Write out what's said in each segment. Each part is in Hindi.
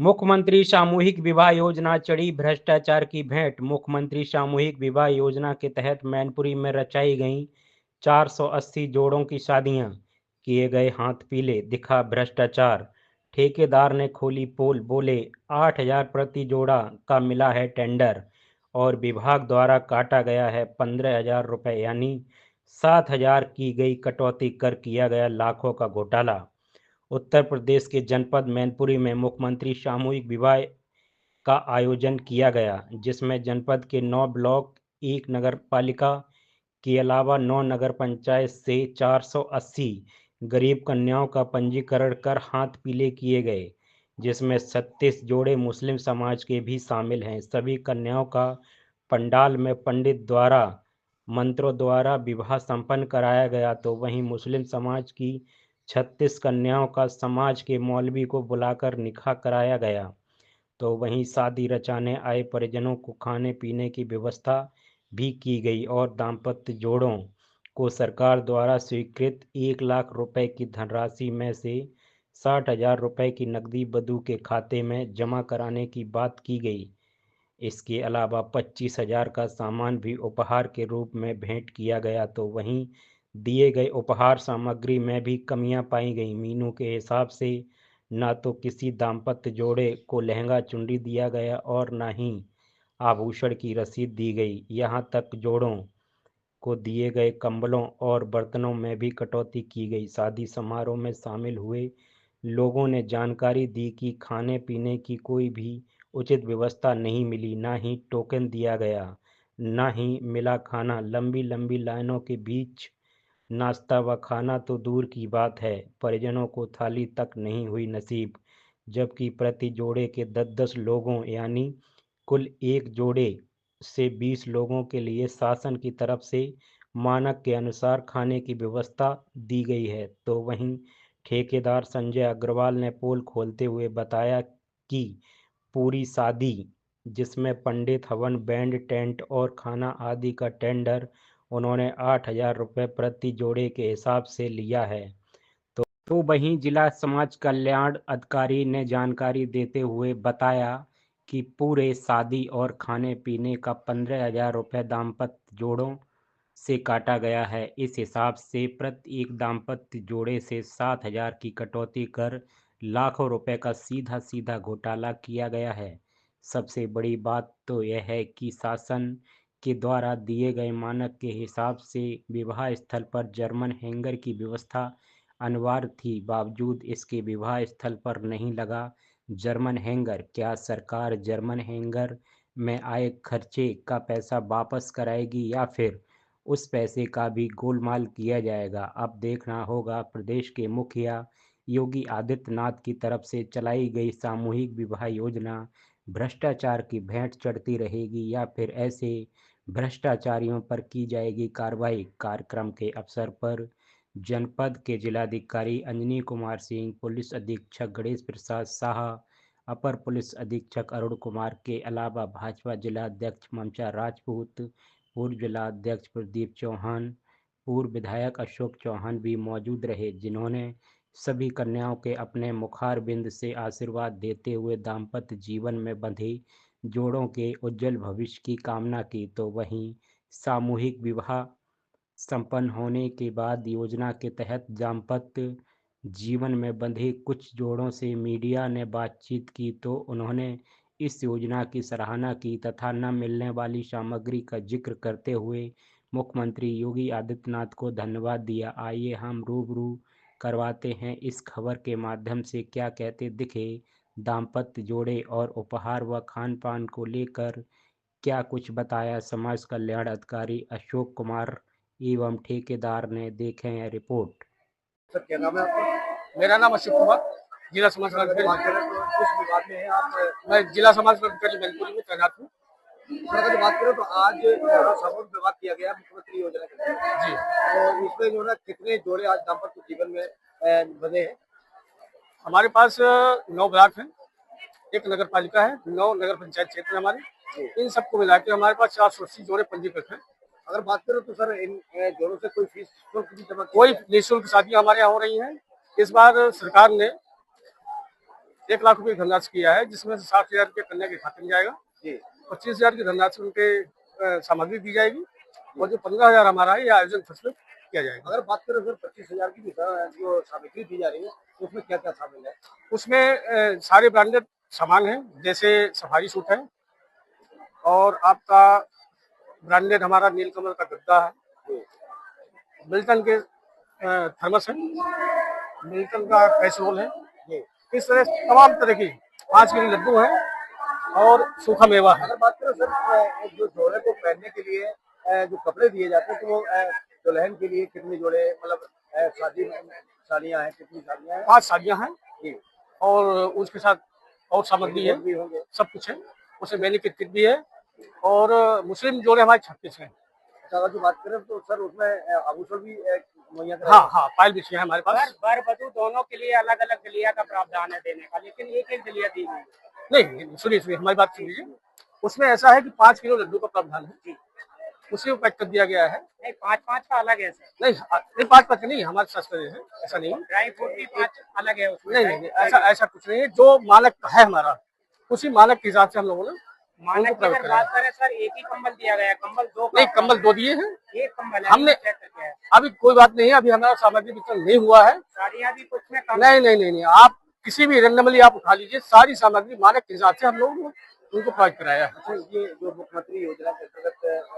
मुख्यमंत्री सामूहिक विवाह योजना चढ़ी भ्रष्टाचार की भेंट। मुख्यमंत्री सामूहिक विवाह योजना के तहत मैनपुरी में रचाई गईं 480 जोड़ों की शादियां, किए गए हाथ पीले, दिखा भ्रष्टाचार। ठेकेदार ने खोली पोल, बोले 8,000 प्रति जोड़ा का मिला है टेंडर और विभाग द्वारा काटा गया है 15,000 रुपये, यानी 7,000 की गई कटौती कर किया गया लाखों का घोटाला। उत्तर प्रदेश के जनपद मैनपुरी में मुख्यमंत्री सामूहिक विवाह का आयोजन किया गया, जिसमें जनपद के 9 ब्लॉक, 1 नगर पालिका के अलावा 9 नगर पंचायत से 480 गरीब कन्याओं का पंजीकरण कर हाथ पीले किए गए, जिसमें 36 जोड़े मुस्लिम समाज के भी शामिल हैं। सभी कन्याओं का पंडाल में पंडित द्वारा मंत्रों द्वारा विवाह संपन्न कराया गया, तो वहीं मुस्लिम समाज की 36 कन्याओं का समाज के मौलवी को बुलाकर निकाह कराया गया। तो वहीं शादी रचाने आए परिजनों को खाने पीने की व्यवस्था भी की गई और दाम्पत्य जोड़ों को सरकार द्वारा स्वीकृत 1,00,000 रुपए की धनराशि में से 60,000 रुपए की नकदी वधू के खाते में जमा कराने की बात की गई। इसके अलावा 25,000 का सामान भी उपहार के रूप में भेंट किया गया। तो वहीं दिए गए उपहार सामग्री में भी कमियां पाई गई। मीनू के हिसाब से न तो किसी दाम्पत्य जोड़े को लहंगा चुनरी दिया गया और न ही आभूषण की रसीद दी गई। यहाँ तक जोड़ों को दिए गए कंबलों और बर्तनों में भी कटौती की गई। शादी समारोह में शामिल हुए लोगों ने जानकारी दी कि खाने पीने की कोई भी उचित व्यवस्था नहीं मिली, न ही टोकन दिया गया, न ही मिला खाना। लंबी लंबी लाइनों के बीच नाश्ता व खाना तो दूर की बात है, परिजनों को थाली तक नहीं हुई नसीब। जबकि प्रति जोड़े के 10-10 लोगों, यानी कुल एक जोड़े से 20 लोगों के लिए शासन की तरफ से मानक के अनुसार खाने की व्यवस्था दी गई है। तो वहीं ठेकेदार संजय अग्रवाल ने पोल खोलते हुए बताया कि पूरी शादी, जिसमें पंडित, हवन, बैंड, टेंट और खाना आदि का टेंडर उन्होंने 8,000 रुपये प्रति जोड़े के हिसाब से लिया है। तो वहीं जिला समाज कल्याण अधिकारी ने जानकारी देते हुए बताया कि पूरे शादी और खाने पीने का 15,000 रुपये दाम्पत्य जोड़ों से काटा गया है। इस हिसाब से प्रत्येक दाम्पत्य जोड़े से 7,000 की कटौती कर लाखों रुपए का सीधा सीधा घोटाला किया गया है। सबसे बड़ी बात तो यह है कि शासन के द्वारा दिए गए मानक के हिसाब से विवाह स्थल पर जर्मन हैंगर की व्यवस्था अनिवार्य थी, बावजूद इसके विवाह स्थल पर नहीं लगा जर्मन हैंगर। क्या सरकार जर्मन हैंगर में आए खर्चे का पैसा वापस कराएगी या फिर उस पैसे का भी गोलमाल किया जाएगा? अब देखना होगा प्रदेश के मुखिया योगी आदित्यनाथ की तरफ से चलाई गई सामूहिक विवाह योजना भ्रष्टाचार की भेंट चढ़ती रहेगी या फिर ऐसे भ्रष्टाचारियों पर की जाएगी कार्रवाई। कार्यक्रम के अवसर पर जनपद के जिलाधिकारी अंजनी कुमार सिंह, पुलिस अधीक्षक गणेश प्रसाद शाह, अपर पुलिस अधीक्षक अरुण कुमार के अलावा भाजपा जिला अध्यक्ष ममता राजपूत, पूर्व जिला अध्यक्ष प्रदीप चौहान, पूर्व विधायक अशोक चौहान भी मौजूद रहे, जिन्होंने सभी कन्याओं के अपने मुखारबिंद से आशीर्वाद देते हुए दाम्पत्य जीवन में बंधे जोड़ों के उज्जवल भविष्य की कामना की। तो वहीं सामूहिक विवाह संपन्न होने के बाद योजना के तहत दाम्पत्य जीवन में बंधे कुछ जोड़ों से मीडिया ने बातचीत की, तो उन्होंने इस योजना की सराहना की तथा न मिलने वाली सामग्री का जिक्र करते हुए मुख्यमंत्री योगी आदित्यनाथ को धन्यवाद दिया। आइए हम रूबरू करवाते हैं इस खबर के माध्यम से क्या कहते दिखे दाम्पत्य जोड़े और उपहार व खान पान को लेकर क्या कुछ बताया समाज कल्याण अधिकारी अशोक कुमार एवं ठेकेदार ने। देखें यह रिपोर्ट। सर क्या नाम है आपका? मेरा नाम अशोक कुमार, जिला समाज कल्याण अधिकारी। किस विभाग में है आप? मैं जिला समाज कल्याण अधिकारी मैनपुरी में तैनात हूँ। अगर बात करें तो आज सामूहिक विवाह किया गया मुख्यमंत्री योजना के तहत जी, तो इसमें जो है कितने जोड़े आज दाम्पत्य जीवन में बने हैं? हमारे पास 9 ब्लॉक हैं, 1 नगर पालिका है, 9 नगर पंचायत क्षेत्र हमारे। इन सबको मिला के हमारे पास 480 जोड़े पंजीकृत हैं। अगर बात करें तो सर इन जोड़ों से कोई फीस शुल्क भी जमा? कोई निःशुल्क शादियां हमारे यहाँ हो रही हैं। इस बार सरकार ने 1 लाख रुपए की धनराशि किया है, जिसमें से 60,000 रुपये कन्या के खाते में जाएगा जी। 25,000 की धनराशि उनके सामग्री दी जाएगी और जो 15,000 हमारा है, ये आयोजन खर्च में किया जाएगा। अगर बात करें सर 25,000 की जो सामग्री दी जा रही है, तो उसमें क्या क्या शामिल है? उसमें सारे ब्रांडेड सामान हैं, जैसे सफारी सूट है और आपका ब्रांडेड हमारा नीलकमल का गद्दा है, मिल्टन के थर्मस है, मिल्टन का कैसरोल है, इस तरह तमाम तरह की 5 किलो लड्डू है और सूखा मेवा है। अगर बात करें सर जो जोड़े को पहनने के लिए जो कपड़े दिए जाते हैं, तो वो दुल्हन के लिए कितने जोड़े, मतलब साड़ियाँ हैं, कितनी साड़ियाँ हैं? 5 साड़ियाँ हैं जी, और उसके साथ और सामग्री है, सब कुछ है, उसमें बेनिफिट किट भी है और मुस्लिम जोड़े हमारे 36 हैं। अगर जो बात करें तो सर उसमें आभूषण भी मुहैया हाँ, पायल बिछिया है हमारे पास। वर वधू दोनों के लिए अलग अलग दलिया का प्रावधान है देने का, लेकिन एक एक दलिया दी गई। नहीं, सुनिए हमारी बात सुनिए, उसमें ऐसा है कि 5 किलो लड्डू का प्रावधान है, उसी को पैक कर दिया गया है। नहीं, 5-5 का अलग है सर। नहीं 5 नहीं, हमारे शास्त्र है ऐसा नहीं। ड्राई फ्रूट भी 5 अलग है उसमें। नहीं, ऐसा कुछ नहीं है, जो मानक है हमारा, उसी मानक के हिसाब से हम लोगों ने मानक की अगर बात करें सर, एक ही कंबल दिया गया है, कंबल 2 नहीं, कंबल 2 दिए हैं, एक कंबल है हमने। अभी कोई बात नहीं है, अभी हमारा सामग्री वितरण नहीं हुआ है। साड़ियाँ भी कुछ में कम। नहीं, आप किसी भी रेंडमली आप उठा लीजिए, सारी सामग्री मानक के हिसाब से हम लोग उनको प्रोवाइड कराया है। अच्छा, ये जो मुख्यमंत्री योजना के अंतर्गत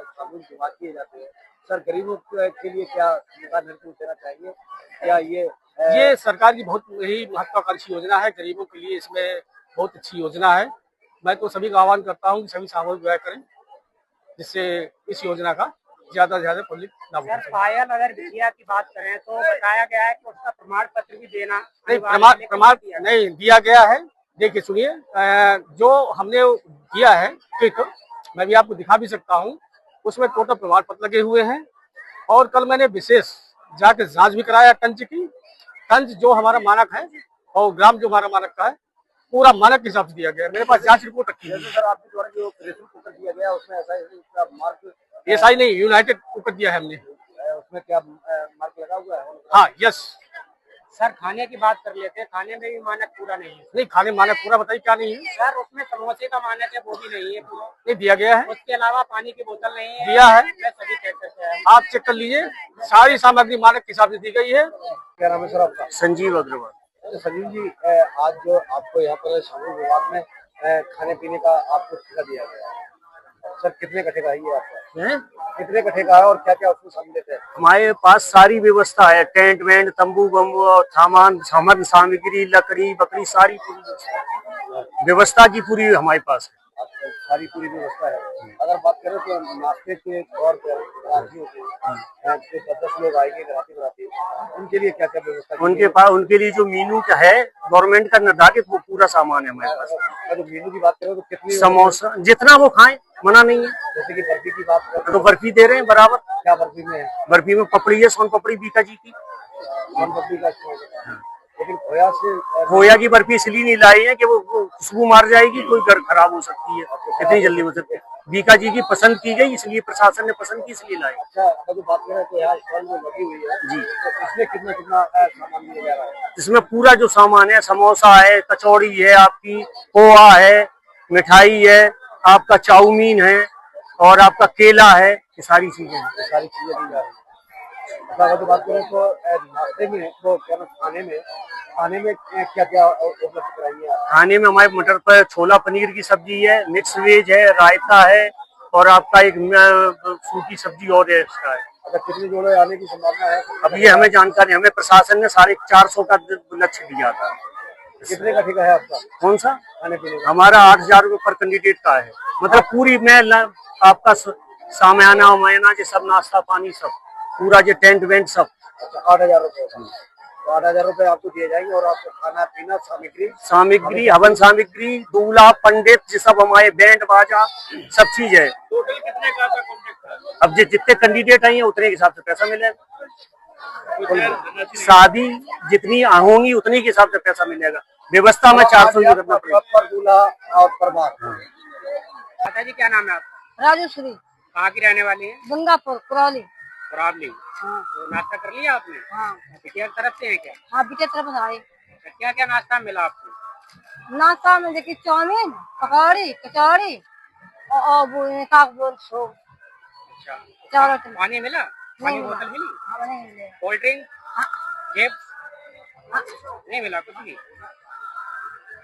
साबुन इस्तेमाल किए जाते हैं, सर गरीबों के लिए क्या निर्देश देना चाहिए? क्या ये सरकार की बहुत ही महत्वाकांक्षी योजना है, गरीबों के लिए इसमें बहुत अच्छी योजना है। मैं तो सभी का आह्वान करता हूँ कि सभी सामूहिक व्यय करें, जिससे इस योजना का ज्यादा से ज्यादा पब्लिक लाभ उठा सके। पायल अगर बिछिया की बात करें तो बताया गया है कि उसका प्रमाण पत्र भी देना नहीं, प्रमाण नहीं दिया गया है। देखिए सुनिए, जो हमने किया है किट, मैं भी आपको दिखा भी सकता हूँ, उसमें टोटल प्रमाण पत्र लगे हुए हैं और कल मैंने विशेष जाके जांच भी कराया टंच की। टंच जो हमारा मानक है और ग्राम जो हमारा मानक का है, पूरा मानक के हिसाब से दिया गया है। मेरे पास जांच रिपोर्ट रखी है। सर आपके द्वारा जो प्रेशर कुकर दिया गया उसमें ऐसा मार्क, ऐसा ही नहीं, यूनाइटेड कुकर दिया है हमने, उसमें क्या मार्क लगा हुआ है? हाँ, यस। सर खाने की बात कर लेते हैं, खाने में भी मानक पूरा नहीं है। नहीं, खाने मानक पूरा बताइए क्या नहीं है? सर उसमें समोसे का मानक है, वो भी नहीं है पूरा। नहीं दिया गया है। उसके अलावा पानी की बोतल नहीं है, दिया है, मैं सभी चेक करके आया हूं। आप चेक कर लीजिए, सारी सामग्री मानक के हिसाब से दी गई है। क्या नाम है सर आपका? संजीव अग्रवाल। संजीव जी, आज जो आपको यहाँ पर साबुन विभाग में खाने पीने का आपको ठेका दिया गया है, सर कितने का ठेका है ये आपका? कितने का ठेका है और क्या क्या उसमें सम्मिलित है? हमारे पास सारी व्यवस्था है, टेंट वेंट, तंबू बम्बू, सामान सामग्री, लकड़ी बकरी, सारी पूरी व्यवस्था की पूरी हमारे पास है। सारी पूरी व्यवस्था है। अगर बात करें तो नाश्ते के तौर पर ग्राहकियों को, जो 10 लोग आएंगे ग्राहकी, उनके लिए क्या क्या व्यवस्था? उनके लिए जो मीनू का है गवर्नमेंट का निर्धारित, वो पूरा सामान है हमारे पास। अगर मीनू की बात करें तो कितनी? समोसा जितना वो खाएं, मना नहीं है। जैसे कि बर्फी की बात करें तो बर्फी दे रहे हैं बराबर। क्या बर्फी में है? बर्फी में पपड़ी है, सोन पपड़ी बीका जी की। सोन पपड़ी का लेकिन खोया की बर्फी इसलिए नहीं लाई है कि वो खुशबू मार जाएगी, कोई घर खराब हो सकती है, कितनी जल्दी हो सकती है। बीका जी की पसंद की गई, इसलिए प्रशासन ने पसंद की, इसलिए लाई। अच्छा, अगर जो बात करें तो यहाँ स्टॉल जो लगी हुई है जी, तो इसमें कितना कितना सामान मिल जा रहा है? इसमें पूरा जो सामान है, समोसा है, कचौड़ी है, आपकी पोहा है, मिठाई है, आपका चाउमीन है और आपका केला है, ये सारी चीजें हैं। सारी चीजें दी जा रही है। अगर जो बात करें तो नाश्ते में तो क्या खाने में क्या क्या उपलब्ध कराइए आप? खाने में हमारे मटर पर छोला पनीर की सब्जी है, मिक्स वेज है, रायता है और आपका एक सूखी सब्जी और है इसका है। अगर कितने जोड़े आने की संभावना है? अब ये हमें जानकारी, हमें प्रशासन ने 450 का लक्ष्य दिया था। कितने का ठेका है आपका? कौन सा? खाने पीने का हमारा 8,000 रुपये पर कैंडिडेट का है, मतलब पूरी मैं आपका सामाना उमायना जो सब नाश्ता पानी सब पूरा जो टेंट वेंट सब। 8,000 रुपये। तो 8,000 रुपये आपको दिए जाएंगे और आपको खाना पीना सामग्री हवन सामग्री, दूल्हा पंडित ये सब हमारे बैंड बाजा सब चीज है। टोटल कितने का कॉन्ट्रैक्ट? अब जितने कैंडिडेट आएंगे उतने के हिसाब से पैसा मिलेगा। शादी जितनी होंगी उतने के हिसाब से पैसा मिलेगा। व्यवस्था में 400 दूल्हा और परिवार। माता जी क्या नाम है आपका? राजेश्वरी। कहाँ की रहने वाली है? गंगापुर कुरौली। कुरावली। हाँ। तो नाश्ता कर लिया आपने? हाँ। बिटिया की तरफ से है क्या? हाँ, बिटिया तरफ से आए। क्या क्या नाश्ता मिला आपको? नाश्ता में देखिए चाउमीन, पकौड़ी, कचौड़ी और वो का बोल सो अच्छा, चावल के पानी मिला? पानी नहीं बोतल मिली? हाँ, नहीं मिले। कोल्ड ड्रिंक, हाँ, चिप्स हाँ, नहीं मिला कुछ भी?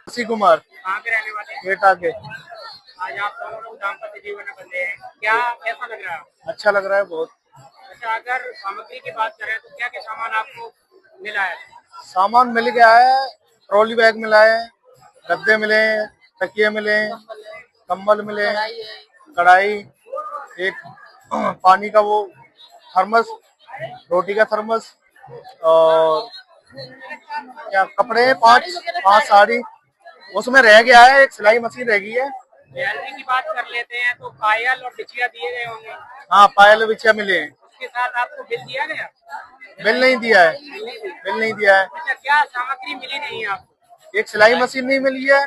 ऋषि कुमार कहाँ के रहने वाले हैं? बेटा के। आज आप दोनों लोग दाम्पत्य जीवन में बंधे हैं, क्या कैसा लग रहा है? अच्छा लग रहा है बहुत। अच्छा, अगर सामग्री की बात करें तो क्या क्या सामान आपको मिला है? सामान मिल गया है, ट्रॉली बैग मिला है, गद्दे मिले, तकिए मिले, कंबल मिले, कढ़ाई, एक पानी का वो थर्मस, रोटी का थर्मस, और क्या कपड़े, पांच साड़ी। उसमें रह गया है, एक सिलाई मशीन रह गई है। ज्वेलरी की बात कर लेते हैं तो पायल और बिछिया दिए गए होंगे, हाँ, पायल बिछिया मिले हैं। उसके साथ आपको बिल दिया गया? बिल नहीं दिया है, बिल नहीं दिया है। अच्छा, क्या सामग्री मिली नहीं है आपको? एक सिलाई मशीन नहीं मिली है,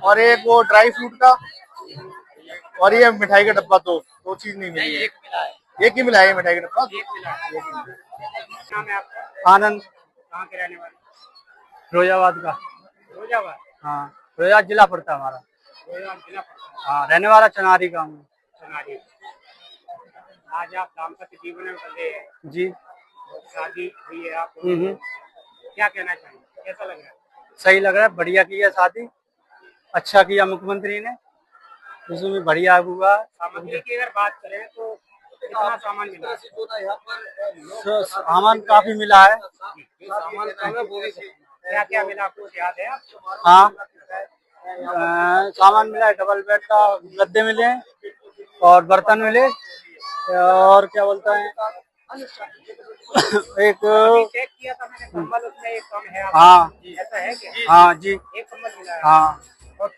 और एक वो ड्राई फ्रूट का, और ये मिठाई का डब्बा। दो चीज नहीं मिली है। एक मिला है। एक ही मिला है मिठाई का डब्बा। एक मिला है। नाम है आपका? आनंद, कहाँ के रहने वाले? फिरोजाबाद का। फिरोजाबाद? हाँ, फिरोजाबाद जिला पड़ता है हमारा। फिरोजाबाद जिला पड़ता है। हाँ, रहने वाला चनारी का हूँ। चनारी। आज आप दाम्पत्य जीवन में बंधे हैं, जी। शादी हुई है आप लोगों की। क्या कहना चाहिए, कैसा लग रहा है? सही लग रहा है, बढ़िया की है शादी, अच्छा किया मुख्यमंत्री ने, उसमें बढ़िया हुआ। सामग्री की अगर बात करें तो कितना सामान मिला है? सामान काफी मिला है। सामान कम है वो भी क्या क्या मिला आपको याद है आपको? हाँ, सामान मिला है, डबल बेड का गद्दे मिले हैं, और बर्तन मिले, और क्या बोलता है एक चेक किया था मैंने, कंबल उसमें एक कम है। हाँ, ऐसा है क्या? हाँ जी, एक कंबल मिला है। हाँ, और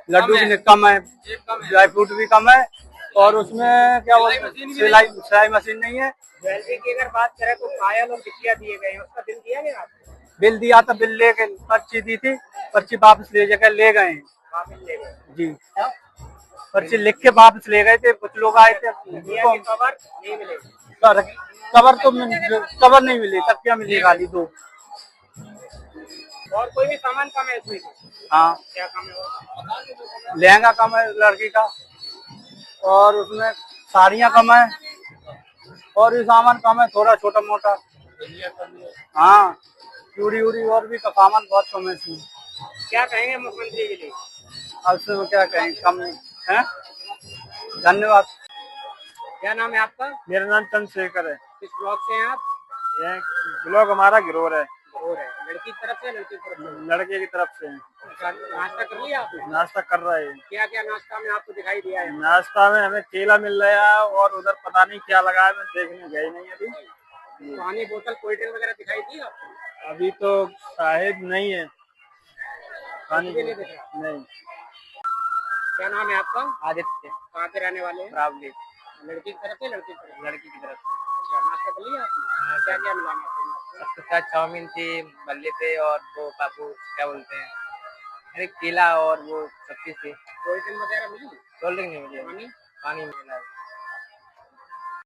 लड्डू भी कम है, ड्राई फ्रूट भी कम है, और उसमें क्या बोलते हैं सिलाई मशीन नहीं है। ज्वेलरी की अगर बात करें तो पायल और बिछिया दिए गए हैं, उसका बिल दिया गया आपको? बिल दिया था, बिल लेके पर्ची दी थी, पर्ची वापस ले जाकर ले गए हैं। वापस ले गए? जी, पर्ची लिख के वापस ले गए थे, कुछ लोग आए थे। दिया कि कवर नहीं मिले? कवर नहीं मिली, तब क्या मिली, खाली दो। और कोई भी सामान कम है इसमें? हाँ, क्या कम है और? लहंगा कम है लड़की का, और उसमें साड़ियाँ कम है, और भी सामान कम है, थोड़ा छोटा मोटा। हाँ, चूड़ी उड़ी और भी का सामान बहुत कम है इसमें। क्या कहेंगे मुख्यमंत्री के लिए? अब से क्या कहें, कम है। धन्यवाद। क्या नाम है आपका? मेरा नाम चंद्रशेखर है। किस ब्लॉक से हैं आप? यह ब्लॉक हमारा गिरोर है। और है लड़की की तरफ से, लड़की की तरफ से? लड़के की तरफ से। नाश्ता कर लिया आपने? नाश्ता कर रहे हैं। क्या क्या नाश्ता में आपको दिखाई दिया है? नाश्ता में हमें केला मिल रहा है, और उधर पता नहीं क्या लगा है, मैं देखने गए नहीं अभी। पानी बोतल कोल्ड ड्रिंक वगैरह दिखाई दी आपको? अभी तो शायद नहीं है, पानी भी नहीं दिखा? नहीं। क्या नाम है आपका? आदित्य, कहाँ के रहने वाले हैं? रावली। लड़की की तरफ से, लड़की की तरफ? लड़की की तरफ से। अच्छा, नाश्ता कर लिया आपने? क्या क्या मिला नाश्ते में? सबके साथ चाउमीन थी, बल्ले थे, और वो पापू क्या बोलते हैं, अरे केला, और वो सब्जी थी। कोल्ड ड्रिंक वगैरह मिली? कोल्ड ड्रिंक नहीं मिली, पानी? पानी मिला।